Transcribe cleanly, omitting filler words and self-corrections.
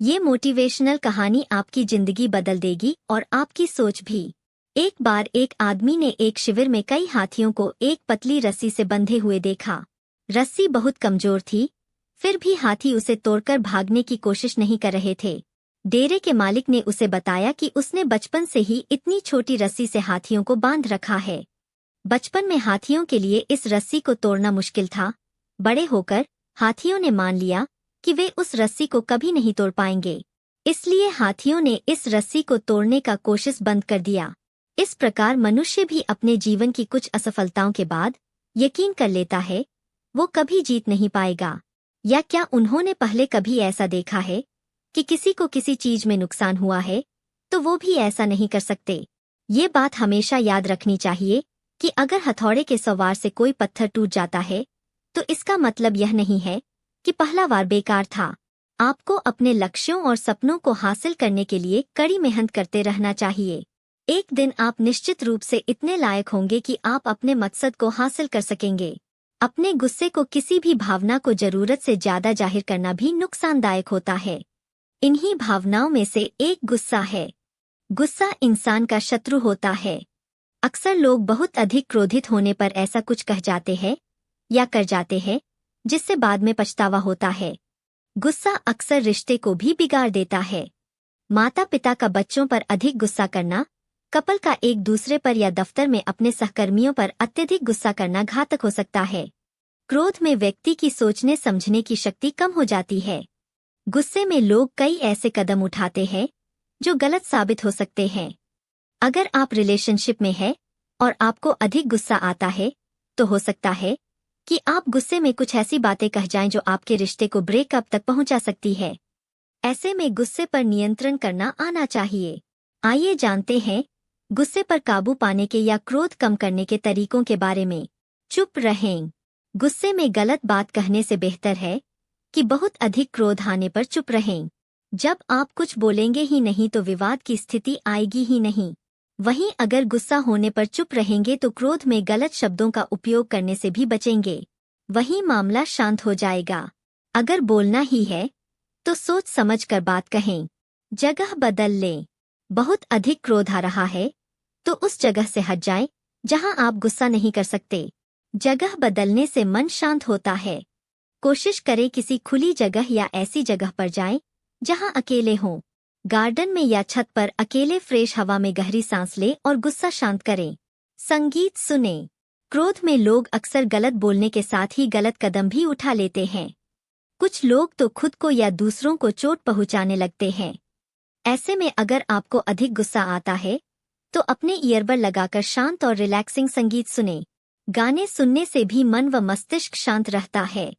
ये मोटिवेशनल कहानी आपकी जिंदगी बदल देगी और आपकी सोच भी। एक बार एक आदमी ने एक शिविर में कई हाथियों को एक पतली रस्सी से बंधे हुए देखा। रस्सी बहुत कमजोर थी, फिर भी हाथी उसे तोड़कर भागने की कोशिश नहीं कर रहे थे। डेरे के मालिक ने उसे बताया कि उसने बचपन से ही इतनी छोटी रस्सी से हाथियों को बांध रखा है। बचपन में हाथियों के लिए इस रस्सी को तोड़ना मुश्किल था। बड़े होकर हाथियों ने मान लिया कि वे उस रस्सी को कभी नहीं तोड़ पाएंगे, इसलिए हाथियों ने इस रस्सी को तोड़ने का कोशिश बंद कर दिया। इस प्रकार मनुष्य भी अपने जीवन की कुछ असफलताओं के बाद यकीन कर लेता है वो कभी जीत नहीं पाएगा। या क्या उन्होंने पहले कभी ऐसा देखा है कि किसी को किसी चीज में नुकसान हुआ है तो वो भी ऐसा नहीं कर सकते। ये बात हमेशा याद रखनी चाहिए कि अगर हथौड़े के सवार से कोई पत्थर टूट जाता है तो इसका मतलब यह नहीं है कि पहला वार बेकार था। आपको अपने लक्ष्यों और सपनों को हासिल करने के लिए कड़ी मेहनत करते रहना चाहिए। एक दिन आप निश्चित रूप से इतने लायक होंगे कि आप अपने मकसद को हासिल कर सकेंगे। अपने गुस्से को, किसी भी भावना को जरूरत से ज्यादा जाहिर करना भी नुकसानदायक होता है। इन्हीं भावनाओं में से एक गुस्सा है। गुस्सा इंसान का शत्रु होता है। अक्सर लोग बहुत अधिक क्रोधित होने पर ऐसा कुछ कह जाते हैं या कर जाते हैं जिससे बाद में पछतावा होता है। गुस्सा अक्सर रिश्ते को भी बिगाड़ देता है। माता पिता का बच्चों पर अधिक गुस्सा करना, कपल का एक दूसरे पर या दफ्तर में अपने सहकर्मियों पर अत्यधिक गुस्सा करना घातक हो सकता है। क्रोध में व्यक्ति की सोचने समझने की शक्ति कम हो जाती है। गुस्से में लोग कई ऐसे कदम उठाते हैं जो गलत साबित हो सकते हैं। अगर आप रिलेशनशिप में हैं और आपको अधिक गुस्सा आता है तो हो सकता है कि आप गुस्से में कुछ ऐसी बातें कह जाएं जो आपके रिश्ते को ब्रेकअप तक पहुंचा सकती है। ऐसे में गुस्से पर नियंत्रण करना आना चाहिए। आइए जानते हैं गुस्से पर काबू पाने के या क्रोध कम करने के तरीकों के बारे में। चुप रहें। गुस्से में गलत बात कहने से बेहतर है कि बहुत अधिक क्रोध आने पर चुप रहें। जब आप कुछ बोलेंगे ही नहीं तो विवाद की स्थिति आएगी ही नहीं। वहीं अगर गुस्सा होने पर चुप रहेंगे तो क्रोध में गलत शब्दों का उपयोग करने से भी बचेंगे। वहीं मामला शांत हो जाएगा। अगर बोलना ही है तो सोच समझ कर बात कहें। जगह बदल लें। बहुत अधिक क्रोध आ रहा है तो उस जगह से हट जाएं जहां आप गुस्सा नहीं कर सकते। जगह बदलने से मन शांत होता है। कोशिश करें किसी खुली जगह या ऐसी जगह पर जाएं जहां अकेले हों। गार्डन में या छत पर अकेले फ्रेश हवा में गहरी सांस लें और गुस्सा शांत करें। संगीत सुनें। क्रोध में लोग अक्सर गलत बोलने के साथ ही गलत कदम भी उठा लेते हैं। कुछ लोग तो खुद को या दूसरों को चोट पहुंचाने लगते हैं। ऐसे में अगर आपको अधिक गुस्सा आता है तो अपने ईयरबड लगाकर शांत और रिलैक्सिंग संगीत सुनें। गाने सुनने से भी मन व मस्तिष्क शांत रहता है।